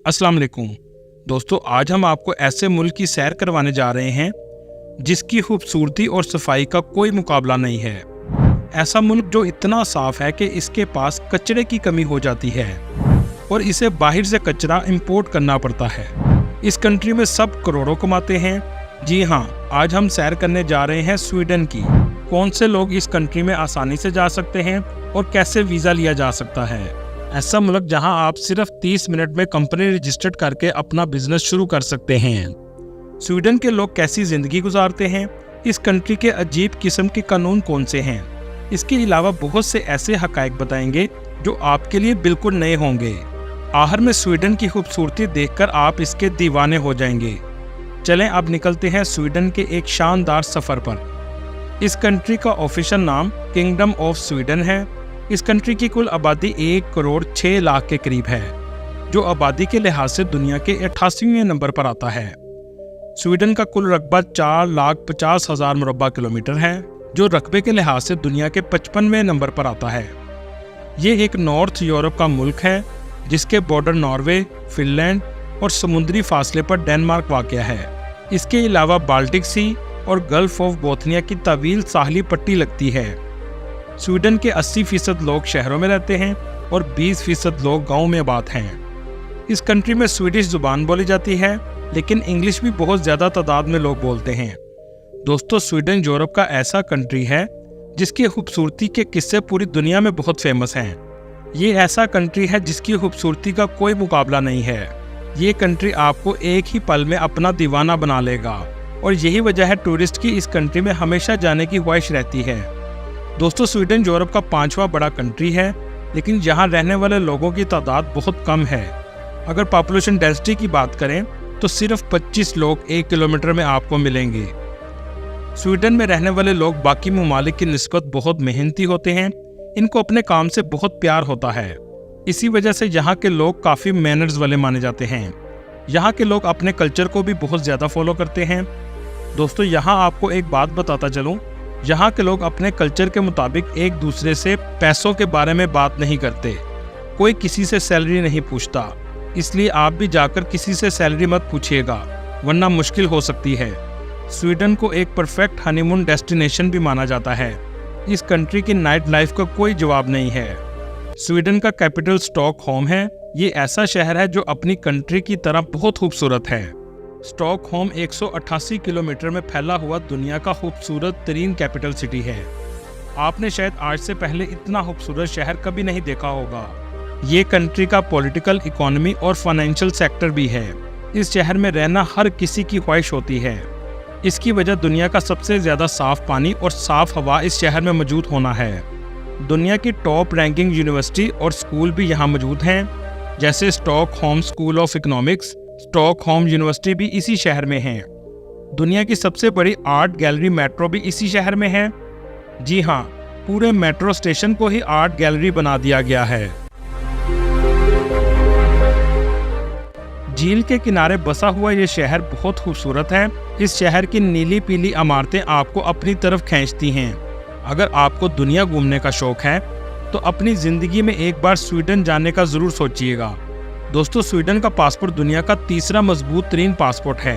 अस्सलाम वालेकुम दोस्तों, आज हम आपको ऐसे मुल्क की सैर करवाने जा रहे हैं जिसकी खूबसूरती और सफाई का कोई मुकाबला नहीं है। ऐसा मुल्क जो इतना साफ है कि इसके पास कचरे की कमी हो जाती है और इसे बाहर से कचरा इंपोर्ट करना पड़ता है। इस कंट्री में सब करोड़ों कमाते हैं। जी हाँ, आज हम सैर करने जा रहे हैं स्वीडन की। कौन से लोग इस कंट्री में आसानी से जा सकते हैं और कैसे वीज़ा लिया जा सकता है। ऐसा मुल्क जहां आप सिर्फ 30 मिनट में कंपनी रजिस्टर्ड करके अपना बिजनेस शुरू कर सकते हैं। स्वीडन के लोग कैसी जिंदगी गुजारते हैं, इस कंट्री के अजीब किस्म के कानून कौन से हैं, इसके अलावा बहुत से ऐसे हकायक बताएंगे जो आपके लिए बिल्कुल नए होंगे। आखिर में स्वीडन की खूबसूरती देखकर आप इसके दीवाने हो जाएंगे। चलें अब निकलते हैं स्वीडन के एक शानदार सफ़र पर। इस कंट्री का ऑफिशियल नाम किंगडम ऑफ स्वीडन है। इस कंट्री की कुल आबादी 1 करोड़ 6 लाख के करीब है, जो आबादी के लिहाज से दुनिया के 88वें नंबर पर आता है। स्वीडन का कुल रकबा 4,50,000 मुरब्बा किलोमीटर है, जो रकबे के लिहाज से दुनिया के 55वें नंबर पर आता है। ये एक नॉर्थ यूरोप का मुल्क है जिसके बॉर्डर नॉर्वे, फिनलैंड और समुद्री फासले पर डेनमार्क वाक़या है। इसके अलावा बाल्टिक सी और गल्फ ऑफ बोथनिया की तवील साहली पट्टी लगती है। स्वीडन के 80% लोग शहरों में रहते हैं और 20% लोग गाँव में आबाद हैं। इस कंट्री में स्वीडिश जुबान बोली जाती है, लेकिन इंग्लिश भी बहुत ज़्यादा तादाद में लोग बोलते हैं। दोस्तों, स्वीडन यूरोप का ऐसा कंट्री है जिसकी खूबसूरती के किस्से पूरी दुनिया में बहुत फेमस हैं। ये ऐसा कंट्री है जिसकी खूबसूरती का कोई मुकाबला नहीं है। ये कंट्री आपको एक ही पल में अपना दीवाना बना लेगा और यही वजह है टूरिस्ट की इस कंट्री में हमेशा जाने की ख्वाहिश रहती है। दोस्तों, स्वीडन यूरोप का 5वां बड़ा कंट्री है, लेकिन यहाँ रहने वाले लोगों की तादाद बहुत कम है। अगर पॉपुलेशन डेंसिटी की बात करें तो सिर्फ 25 लोग 1 किलोमीटर में आपको मिलेंगे। स्वीडन में रहने वाले लोग बाकी ममालिक की निस्बत बहुत मेहनती होते हैं। इनको अपने काम से बहुत प्यार होता है। इसी वजह से यहाँ के लोग काफ़ी मैनर्स वाले माने जाते हैं। यहाँ के लोग अपने कल्चर को भी बहुत ज़्यादा फॉलो करते हैं। दोस्तों, यहाँ आपको एक बात बताता चलूँ, यहाँ के लोग अपने कल्चर के मुताबिक एक दूसरे से पैसों के बारे में बात नहीं करते। कोई किसी से सैलरी नहीं पूछता, इसलिए आप भी जाकर किसी से सैलरी मत पूछिएगा, वरना मुश्किल हो सकती है। स्वीडन को एक परफेक्ट हनीमून डेस्टिनेशन भी माना जाता है। इस कंट्री की नाइट लाइफ का कोई जवाब नहीं है। स्वीडन का कैपिटल स्टॉकहोम है। ये ऐसा शहर है जो अपनी कंट्री की तरह बहुत खूबसूरत है। स्टॉकहोम 188 किलोमीटर में फैला हुआ दुनिया का खूबसूरत तरीन कैपिटल सिटी है। आपने शायद आज से पहले इतना खूबसूरत शहर कभी नहीं देखा होगा। ये कंट्री का पॉलिटिकल, इकोनॉमी और फाइनेंशियल सेक्टर भी है। इस शहर में रहना हर किसी की ख्वाहिश होती है। इसकी वजह दुनिया का सबसे ज़्यादा साफ पानी और साफ हवा इस शहर में मौजूद होना है। दुनिया की टॉप रैंकिंग यूनिवर्सिटी और स्कूल भी यहाँ मौजूद हैं, जैसे Stockholm school of economics. Stockholm university भी इसी शहर में है। दुनिया की सबसे बड़ी आर्ट गैलरी मेट्रो भी इसी शहर में है। जी हाँ, पूरे मेट्रो स्टेशन को ही आर्ट गैलरी बना दिया गया है। झील के किनारे बसा हुआ ये शहर बहुत खूबसूरत है। इस शहर की नीली पीली इमारतें आपको अपनी तरफ खींचती हैं। अगर आपको दुनिया घूमने का शौक है तो अपनी ज़िंदगी में एक बार स्वीडन जाने का ज़रूर सोचिएगा। दोस्तों, स्वीडन का पासपोर्ट दुनिया का तीसरा मजबूत तरीन पासपोर्ट है।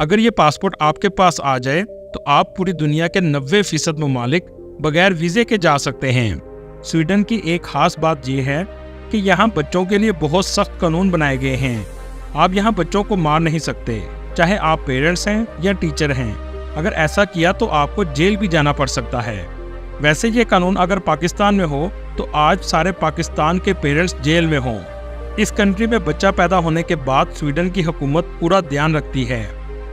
अगर ये पासपोर्ट आपके पास आ जाए तो आप पूरी दुनिया के 90% ममालिक बगैर वीज़े के जा सकते हैं। स्वीडन की एक खास बात यह है कि यहाँ बच्चों के लिए बहुत सख्त कानून बनाए गए हैं। आप यहाँ बच्चों को मार नहीं सकते, चाहे आप पेरेंट्स हैं या टीचर हैं। अगर ऐसा किया तो आपको जेल भी जाना पड़ सकता है। वैसे ये कानून अगर पाकिस्तान में हो तो आज सारे पाकिस्तान के पेरेंट्स जेल में हों। इस कंट्री में बच्चा पैदा होने के बाद स्वीडन की हुकूमत पूरा ध्यान रखती है।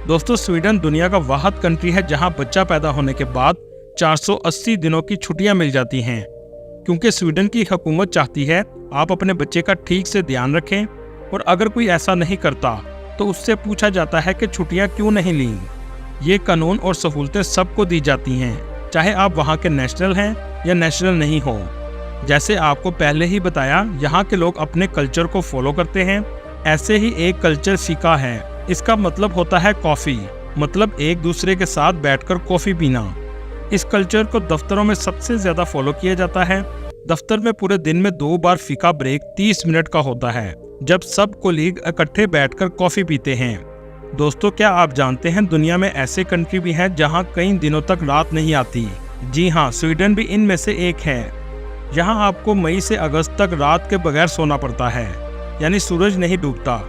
दोस्तों, स्वीडन दुनिया का वाहिद कंट्री है जहां बच्चा पैदा होने के बाद 480 दिनों की छुट्टियां मिल जाती हैं, क्योंकि स्वीडन की हुकूमत चाहती है आप अपने बच्चे का ठीक से ध्यान रखें और अगर कोई ऐसा नहीं करता तो उससे पूछा जाता है कि छुट्टियां क्यों नहीं लीं। ये कानून और सहूलतें सबको दी जाती हैं, चाहे आप वहाँ के नेशनल हैं या नेशनल नहीं हो। जैसे आपको पहले ही बताया, यहाँ के लोग अपने कल्चर को फॉलो करते हैं। ऐसे ही एक कल्चर फिका है। इसका मतलब होता है कॉफ़ी, मतलब एक दूसरे के साथ बैठकर कॉफ़ी पीना। इस कल्चर को दफ्तरों में सबसे ज़्यादा फॉलो किया जाता है। दफ्तर में पूरे दिन में 2 बार फिका ब्रेक 30 मिनट का होता है, जब सब कोलीग इकट्ठे बैठकर कॉफ़ी पीते हैं। दोस्तों, क्या आप जानते हैं दुनिया में ऐसे कंट्री भी हैं जहां कई दिनों तक रात नहीं आती? जी हाँ, स्वीडन भी इनमें से एक है। यहाँ आपको मई से अगस्त तक रात के बगैर सोना पड़ता है, यानी सूरज नहीं डूबता।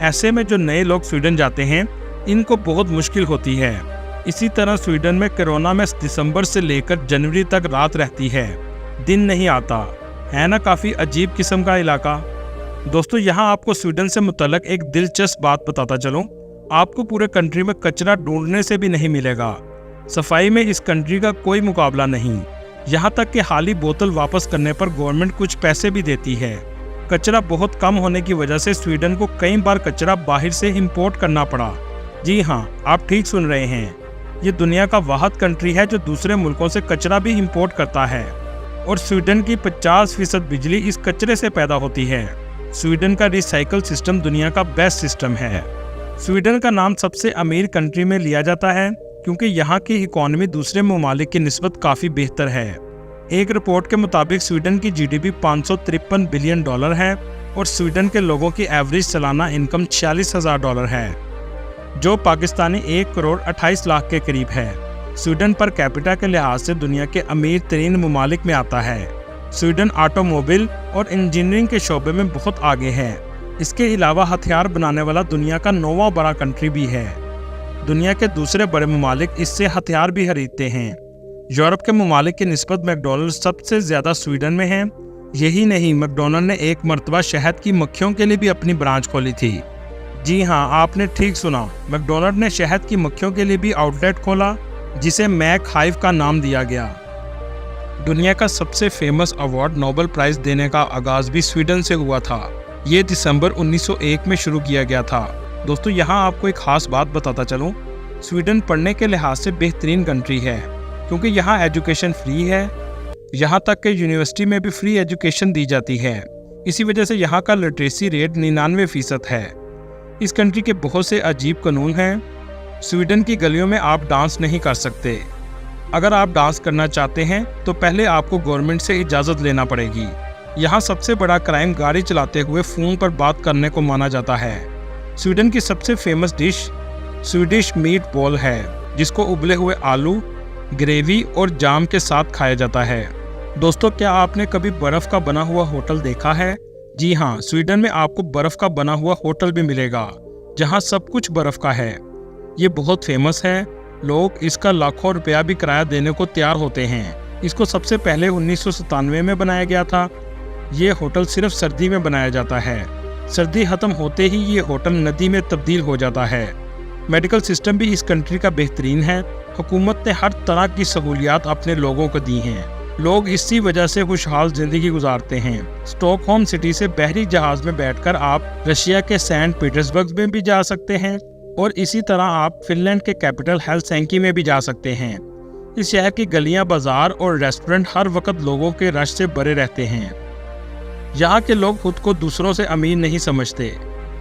ऐसे में जो नए लोग स्वीडन जाते हैं इनको बहुत मुश्किल होती है। इसी तरह स्वीडन में कोरोना में दिसंबर से लेकर जनवरी तक रात रहती है, दिन नहीं आता। है ना काफ़ी अजीब किस्म का इलाका। दोस्तों, यहाँ आपको स्वीडन से मुतल्लक एक दिलचस्प बात बताता चलूँ। आपको पूरे कंट्री में कचरा ढूंढने से भी नहीं मिलेगा। सफाई में इस कंट्री का कोई मुकाबला नहीं। यहाँ तक कि खाली बोतल वापस करने पर गवर्नमेंट कुछ पैसे भी देती है। कचरा बहुत कम होने की वजह से स्वीडन को कई बार कचरा बाहर से इंपोर्ट करना पड़ा। जी हाँ, आप ठीक सुन रहे हैं। ये दुनिया का वाहिद कंट्री है जो दूसरे मुल्कों से कचरा भी इंपोर्ट करता है और स्वीडन की 50% बिजली इस कचरे से पैदा होती है। स्वीडन का रिसाइकल सिस्टम दुनिया का बेस्ट सिस्टम है। स्वीडन का नाम सबसे अमीर कंट्री में लिया जाता है क्योंकि यहाँ की इकॉनमी दूसरे ममालिक की निस्बत काफ़ी बेहतर है। एक रिपोर्ट के मुताबिक स्वीडन की जीडीपी $553 बिलियन है और स्वीडन के लोगों की एवरेज सालाना इनकम $46,000 है, जो पाकिस्तानी 1,28,00,000 के करीब है। स्वीडन पर कैपिटा के लिहाज से दुनिया के अमीर तरीन ममालिक में आता है। स्वीडन ऑटोमोबाइल और इंजीनियरिंग के शोबे में बहुत आगे है। इसके अलावा हथियार बनाने वाला दुनिया का 9वां बड़ा कंट्री भी है। दुनिया के दूसरे बड़े ममालिक इससे हथियार भी खरीदते हैं। यूरोप के ममालिक की निस्बत मैकडॉनल्ड सबसे ज़्यादा स्वीडन में है। यही नहीं, मैकडॉनल्ड ने एक मरतबा शहद की मक्खियों के लिए भी अपनी ब्रांच खोली थी। जी हाँ, आपने ठीक सुना, मैकडॉनल्ड ने शहद की मक्खियों के लिए भी आउटलेट खोला जिसे मैक हाइव का नाम दिया गया। दुनिया का सबसे फेमस अवार्ड नोबेल प्राइज़ देने का आगाज़ भी स्वीडन से हुआ था। ये दिसंबर 1901 में शुरू किया गया था। दोस्तों, यहाँ आपको एक खास बात बताता चलूँ। स्वीडन पढ़ने के लिहाज से बेहतरीन कंट्री है क्योंकि यहाँ एजुकेशन फ्री है। यहाँ तक कि यूनिवर्सिटी में भी फ्री एजुकेशन दी जाती है। इसी वजह से यहाँ का लिटरेसी रेट 99% है। इस कंट्री के बहुत से अजीब कानून हैं। स्वीडन की गलियों में आप डांस नहीं कर सकते। अगर आप डांस करना चाहते हैं तो पहले आपको गवर्नमेंट से इजाज़त लेना पड़ेगी। यहाँ सबसे बड़ा क्राइम गाड़ी चलाते हुए फ़ोन पर बात करने को माना जाता है। स्वीडन की सबसे famous dish Swedish meet ball है, जिसको उबले हुए आलू, ग्रेवी और जाम के साथ खाया जाता है। दोस्तों, क्या आपने कभी बर्फ़ का बना हुआ होटल देखा है? जी हाँ, स्वीडन में आपको बर्फ़ का बना हुआ होटल भी मिलेगा जहाँ सब कुछ बर्फ़ का है। ये बहुत फेमस है। लोग इसका लाखों रुपया भी किराया देने को तैयार होते हैं। इसको सबसे पहले 1997 में बनाया गया था। ये होटल सिर्फ सर्दी में बनाया जाता है। सर्दी ख़त्म होते ही ये होटल नदी में तब्दील हो जाता है। मेडिकल सिस्टम भी इस कंट्री का बेहतरीन है। हुकूमत ने हर तरह की सहूलियात अपने लोगों को दी हैं। लोग इसी वजह से खुशहाल ज़िंदगी गुजारते हैं। स्टॉकहोम सिटी से बहरी जहाज़ में बैठकर आप रशिया के सेंट पीटर्सबर्ग में भी जा सकते हैं और इसी तरह आप फिनलैंड के कैपिटल हेलसिंकी में भी जा सकते हैं। इस शहर की गलियां, बाजार और रेस्टोरेंट हर वक्त लोगों के रश से भरे रहते हैं। यहाँ के लोग खुद को दूसरों से अमीर नहीं समझते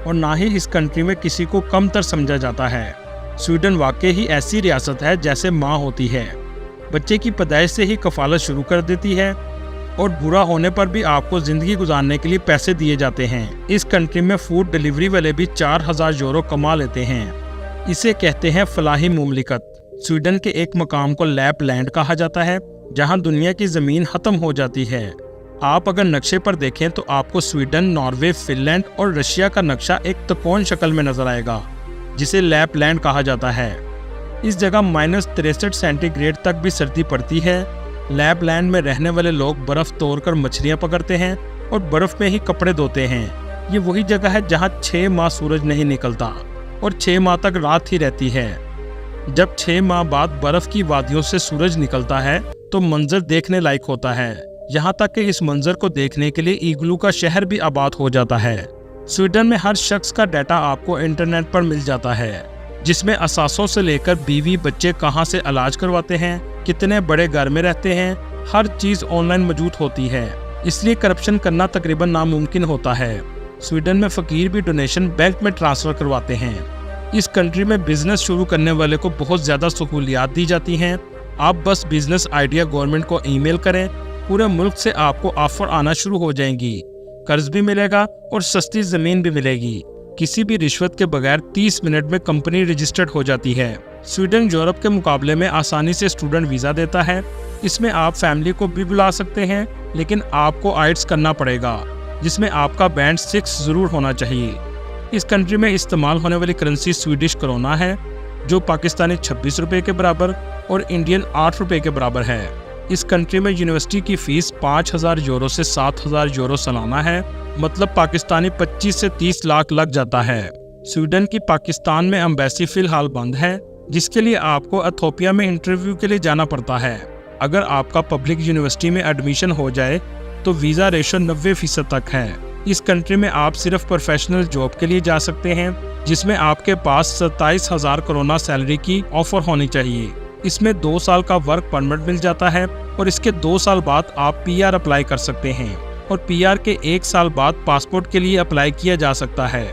और ना ही इस कंट्री में किसी को कमतर समझा जाता है। स्वीडन वाकई ही ऐसी रियासत है जैसे माँ होती है। बच्चे की पैदाइश से ही कफालत शुरू कर देती है और बुरा होने पर भी आपको ज़िंदगी गुजारने के लिए पैसे दिए जाते हैं। इस कंट्री में फूड डिलीवरी वाले भी 4000 यूरो कमा लेते हैं। इसे कहते हैं फलाही मुमलिकत। स्वीडन के एक मकाम को लैपलैंड कहा जाता है, जहां दुनिया की ज़मीन ख़त्म हो जाती है। आप अगर नक्शे पर देखें तो आपको स्वीडन, नॉर्वे, फिनलैंड और रशिया का नक्शा एक त्रिकोण शक्ल में नजर आएगा, जिसे लैपलैंड कहा जाता है। इस जगह -63 सेंटीग्रेड तक भी सर्दी पड़ती है। लैपलैंड में रहने वाले लोग बर्फ़ तोड़कर मछलियाँ पकड़ते हैं और बर्फ़ में ही कपड़े धोते हैं। ये वही जगह है जहाँ 6 माह सूरज नहीं निकलता और 6 माह तक रात ही रहती है। जब 6 माह बाद बर्फ़ की वादियों से सूरज निकलता है तो मंजर देखने लायक होता है। यहाँ तक कि इस मंजर को देखने के लिए इग्लू का शहर भी आबाद हो जाता है। स्वीडन में हर शख्स का डाटा आपको इंटरनेट पर मिल जाता है, जिसमें असासों से लेकर बीवी बच्चे कहाँ से इलाज करवाते हैं, कितने बड़े घर में रहते हैं, हर चीज़ ऑनलाइन मौजूद होती है। इसलिए करप्शन करना तकरीबन नामुमकिन होता है। स्वीडन में फ़कीर भी डोनेशन बैंक में ट्रांसफ़र करवाते हैं। इस कंट्री में बिजनेस शुरू करने वाले को बहुत ज़्यादा सहूलियात दी जाती हैं। आप बस बिजनेस आइडिया गवर्नमेंट को ईमेल करें, पूरे मुल्क से आपको ऑफ़र आना शुरू हो जाएंगी। कर्ज भी मिलेगा और सस्ती जमीन भी मिलेगी। किसी भी रिश्वत के बगैर 30 मिनट में कंपनी रजिस्टर्ड हो जाती है। स्वीडन यूरोप के मुकाबले में आसानी से स्टूडेंट वीज़ा देता है। इसमें आप फैमिली को भी बुला सकते हैं, लेकिन आपको आइट्स करना पड़ेगा, जिसमें आपका बैंड 6 ज़रूर होना चाहिए। इस कंट्री में इस्तेमाल होने वाली करेंसी स्वीडिश करोना है, जो पाकिस्तानी 26 रुपये के बराबर और इंडियन 8 रुपये के बराबर है। इस कंट्री में यूनिवर्सिटी की फ़ीस 5,000 यूरो से 7,000 यूरो सालाना है, मतलब पाकिस्तानी 25 से 30 लाख लग जाता है। स्वीडन की पाकिस्तान में एम्बेसी फ़िलहाल बंद है, जिसके लिए आपको एथियोपिया में इंटरव्यू के लिए जाना पड़ता है। अगर आपका पब्लिक यूनिवर्सिटी में एडमिशन हो जाए तो वीज़ा रेशो 90% तक है। इस कंट्री में आप सिर्फ प्रोफेशनल जॉब के लिए जा सकते हैं, जिसमें आपके पास 27,000 करोना सैलरी की ऑफर होनी चाहिए। इसमें 2 साल का वर्क परमिट मिल जाता है और इसके 2 साल बाद आप PR अप्लाई कर सकते हैं और PR के 1 साल बाद पासपोर्ट के लिए अप्लाई किया जा सकता है।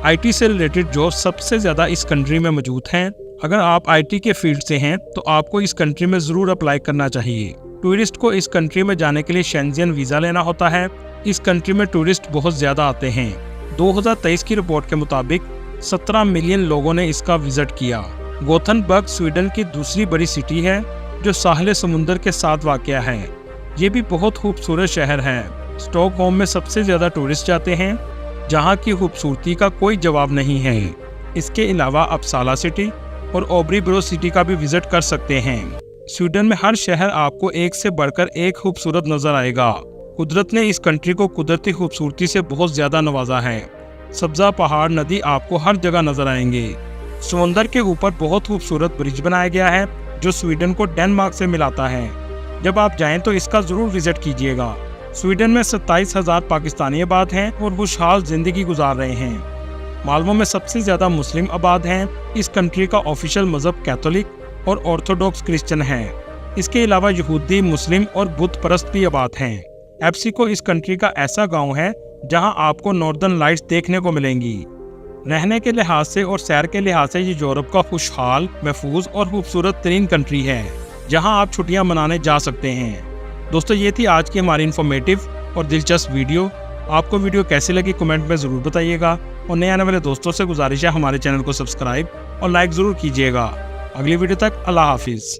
IT से रिलेटेड जॉब सबसे ज़्यादा इस कंट्री में मौजूद हैं। अगर आप IT के फील्ड से हैं तो आपको इस कंट्री में ज़रूर अप्लाई करना चाहिए। टूरिस्ट को इस कंट्री में जाने के लिए शेंजन वीज़ा लेना होता है। इस कंट्री में टूरिस्ट बहुत ज़्यादा आते हैं। 2023 की रिपोर्ट के मुताबिक 17 मिलियन लोगों ने इसका विजिट किया। गोथनबर्ग स्वीडन की दूसरी बड़ी सिटी है, जो साहिल समुंदर के साथ वाक़या है। ये भी बहुत खूबसूरत शहर है। स्टॉकहोम में सबसे ज़्यादा टूरिस्ट जाते हैं, जहाँ की खूबसूरती का कोई जवाब नहीं है। इसके अलावा आप साला सिटी और ओब्रीब्रो सिटी का भी विजिट कर सकते हैं। स्वीडन में हर शहर आपको एक से बढ़कर एक खूबसूरत नजर आएगा। कुदरत ने इस कंट्री को कुदरती खूबसूरती से बहुत ज़्यादा नवाजा है। सब्जा पहाड़, नदी आपको हर जगह नजर आएंगे। समुंदर के ऊपर बहुत खूबसूरत ब्रिज बनाया गया है, जो स्वीडन को डेनमार्क से मिलाता है। जब आप जाएं तो इसका ज़रूर विजिट कीजिएगा। स्वीडन में 27,000 पाकिस्तानी आबाद हैं और खुशहाल ज़िंदगी गुजार रहे हैं। माल्मो में सबसे ज़्यादा मुस्लिम आबाद हैं। इस कंट्री का ऑफिशियल मज़हब कैथोलिक और ऑर्थोडॉक्स क्रिश्चियन है। इसके अलावा यहूदी, मुस्लिम और बुद्ध परस्त भी आबाद हैं। एप्सिको इस कंट्री का ऐसा गांव है जहां आपको नॉर्दर्न लाइट्स देखने को मिलेंगी। रहने के लिहाज से और सैर के लिहाज से ये यूरोप का खुशहाल, महफूज और खूबसूरत तरीन कंट्री है, जहां आप छुट्टियां मनाने जा सकते हैं। दोस्तों, ये थी आज की हमारी इन्फॉर्मेटिव और दिलचस्प वीडियो। आपको वीडियो कैसी लगी कमेंट में ज़रूर बताइएगा और नए आने वाले दोस्तों से गुजारिश है हमारे चैनल को सब्सक्राइब और लाइक ज़रूर कीजिएगा। अगली वीडियो तक अल्लाह हाफिज़।